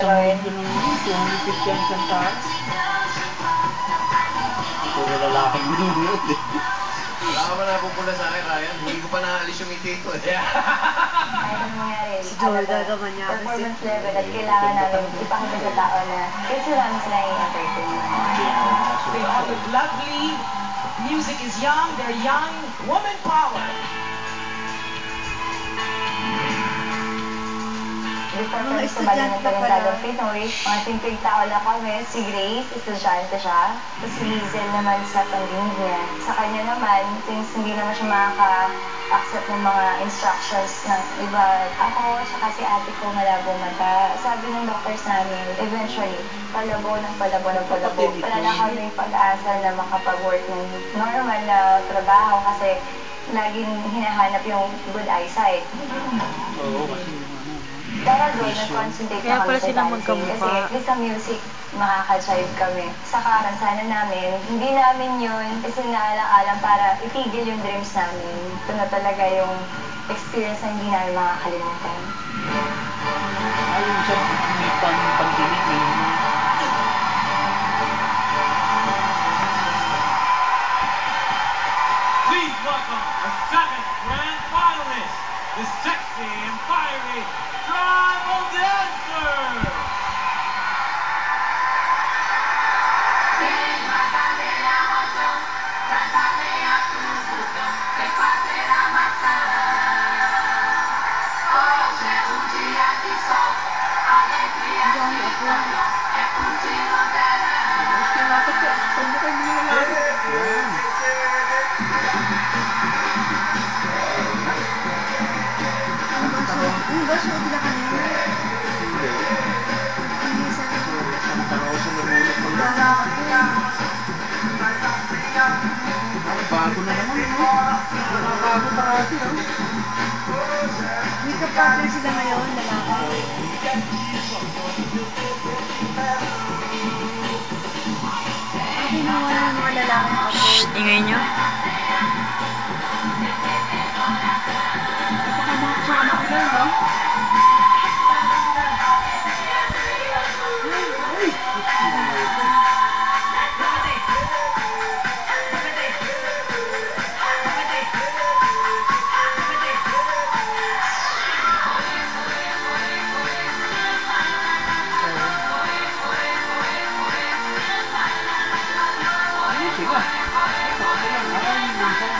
gawin. Ito naman, 250 ang isang taas. Puro lalaking minunood eh. Wala ka ba napupula sa akin, Ryan? Hindi ko pa naalis yung ngiti ko eh. Kahit ano mangyari, Si Joel gagaman niya kasi. performance level at kailangan namin ipakita sa tao na kasi namin sila yung entertain. They all look lovely. Music is young. They're young. Woman power. Before Mga kami sa estudyante Balinan pa pala. Talentadong Pinoy, mga simpleng tao lang kami. Si Grace, estudyante siya. Tapos si Hazel naman sa pandemya. Sa kanya naman, since hindi naman siya makaka-accept ng mga instructions ng iba, ako, tsaka si ate ko malabo mata. Sabi ng doctors namin, eventually, palabo ng palabo ng palabo. Wala na kaming pag-asa na makapag-work ng normal na trabaho kasi laging hinahanap yung good eyesight. Oo, kasi Dahil doon, nag-concentrate Kaya na pala kami sa sila dancing. magkamukha. Kasi at least sa music, makaka-chive kami. Sa karansanan namin, hindi namin yun isinaalang-alang para itigil yung dreams namin. Ito na talaga yung experience na hindi namin makakalimutan. ayun sa may pang-tinig eh. Please welcome our seventh grand finalist, the sexy and fiery Tribal Dancer! Ang baso bila kanina. Hindi sa Isang tao sa lumulot ko lang. Bago na naman, no? Bago parati, oh. may kapartner sila ngayon, lalaki. Ang ginawa ng mga lalaki ng aboard. Ingay nyo? Napaka-sama ko lang, no? Sila. Ay, minsan.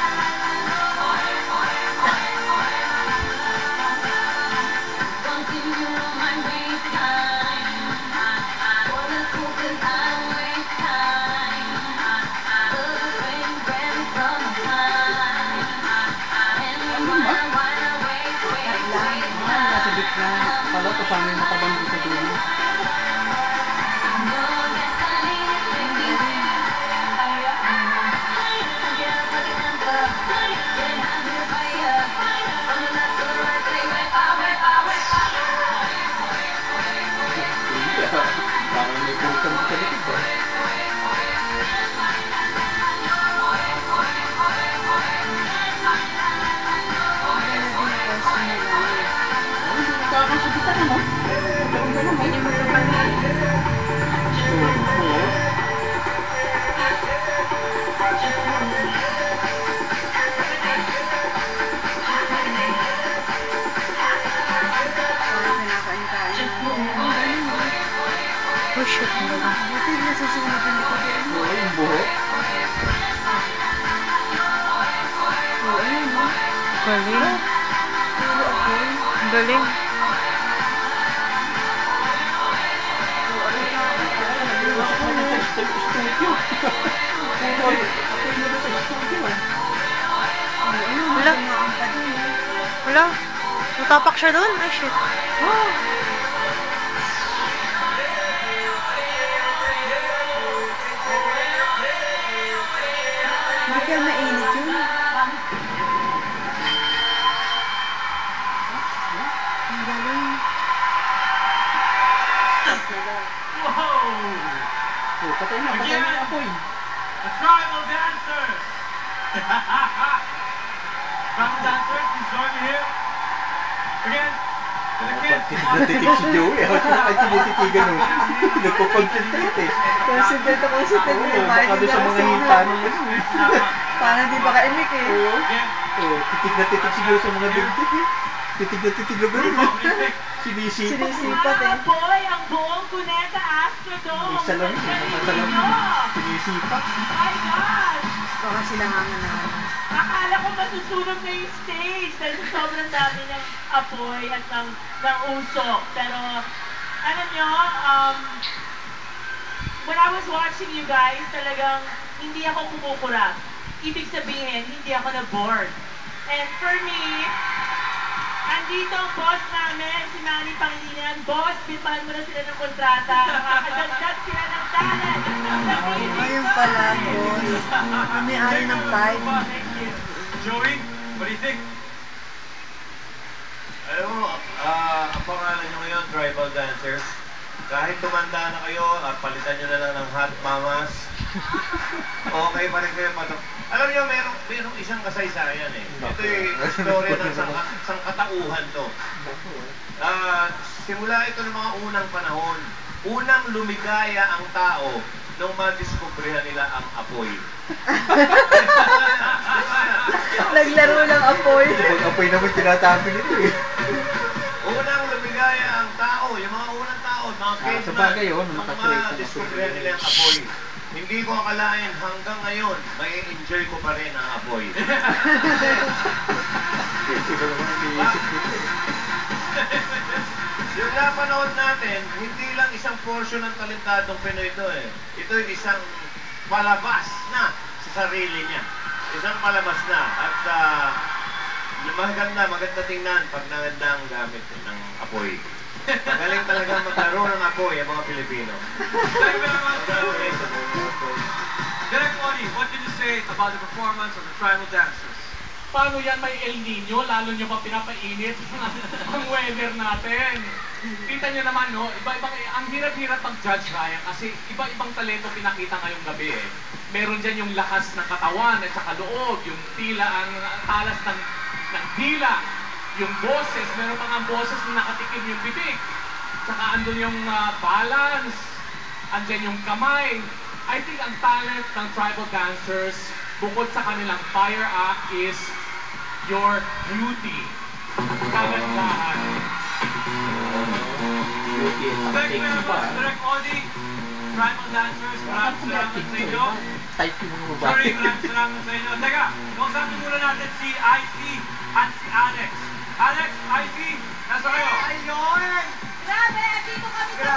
Nasa gitna. Pala, kasama yung matabang sa dulo. Parang may pulkan sa likod eh. Ay, hindi nakakasabitan, ano? Ganun-ganun, Hindi mo naman Oo. kinakain-kain. Oh, shit. Buti nasusunod yung likod yun. Oo, yung buhok. Oo, ayun, no? Galing. Puro apoy. Ang galing. Ako na sa studio. Puro, ako na sa studio eh. Wala. Wala. Natapak siya doon. Ay, shit. Oh. Hindi kaya mainit yun. Ang galing. Whoa! Oh, patay na yung apoy. The Tribal Dancers! Tribal Dancers, please join me here. Again, Titig si Joey. Ay, tinititigan nun. Nagpo-concentrate eh. Concentrate ako sa Oo, baka doon sa mga hita nung ano eh. Paano di ba kaimik eh? Oo, titig na titig si Joey sa mga dibdib eh. Titig na titig na gano'n. Sinisipat. Sinisipat eh. Boy, ang buong Cuneta Astrodome. May salamin eh. Nakasalamin. Sinisipat. My gosh! Baka silangangan na. Akala ko masusunog na yung stage dahil sobrang dami ng apoy at ng usok. Pero, alam nyo, when I was watching you guys, talagang hindi ako kumukurap. Ibig sabihin, hindi ako na-bored. And for me, andito ang boss namin, si Manny Pangilinan. Boss, bipahan mo na sila ng kontrata. Makakadagdag sila ng talent. Ayun pala, boss. Yung may-ari ng time. Thank you. Joey, what do you think? Alam mo, ang pangalan nyo ngayon, Tribal Dancers. Kahit tumanda na kayo, palitan nyo na lang ng hot mamas. Okay pa rin kayo patok. Alam nyo, merong isang kasaysayan eh. Ito yung istorya ng sangkatauhan to. Simula ito ng mga unang panahon. Unang lumigaya ang tao nung madiskubrihan nila ang apoy. Naglaro ng apoy. Pag apoy naman tinatabi nito eh. Unang lumigaya ang tao, yung mga unang tao, mga caveman, sa bagay yun, nung nakatrace ang madiskubrihan apoy. nila ang apoy. Hindi ko akalain hanggang ngayon, may enjoy ko pa rin ang apoy. Iba naman iniisip nito eh. Yung napanood natin, hindi lang isang portion ng talentadong Pinoy ito eh. Ito yung isang palabas na sa sarili niya. Isang palabas na. At maganda tingnan pag naganda ang gamit ng apoy. Magaling talaga maglaro ng apoy ang mga Pilipino. Thank you very much, Joey. Direct Audie, what can you say about the performance of the tribal dancers? Paano yan may El Nino? Lalo nyo pa pinapainit ang weather natin. Kita nyo naman, no? Ang hirap-hirap mag-judge, Ryan, kasi iba-ibang talento pinakita ngayong gabi eh. Meron dyan yung lakas ng katawan at saka loob, yung tila, ang talas ng dila, yung boses, meron pang ang boses na nakatikim yung bibig. Saka andun yung balance, andyan yung kamay. I think ang talent ng tribal dancers, bukod sa kanilang fire act, is your beauty. Kagandahan. Beauty and Thank you something very pa. much, Direct Audie. Tribal dancers, maraming salamat sa inyo. Type yung mga babae. Sorry, maraming salamat sa inyo. Teka, kausapin muna natin si IC at si Alex. Alex, IC, nasa kayo? Ayun! Grabe, dito kami sa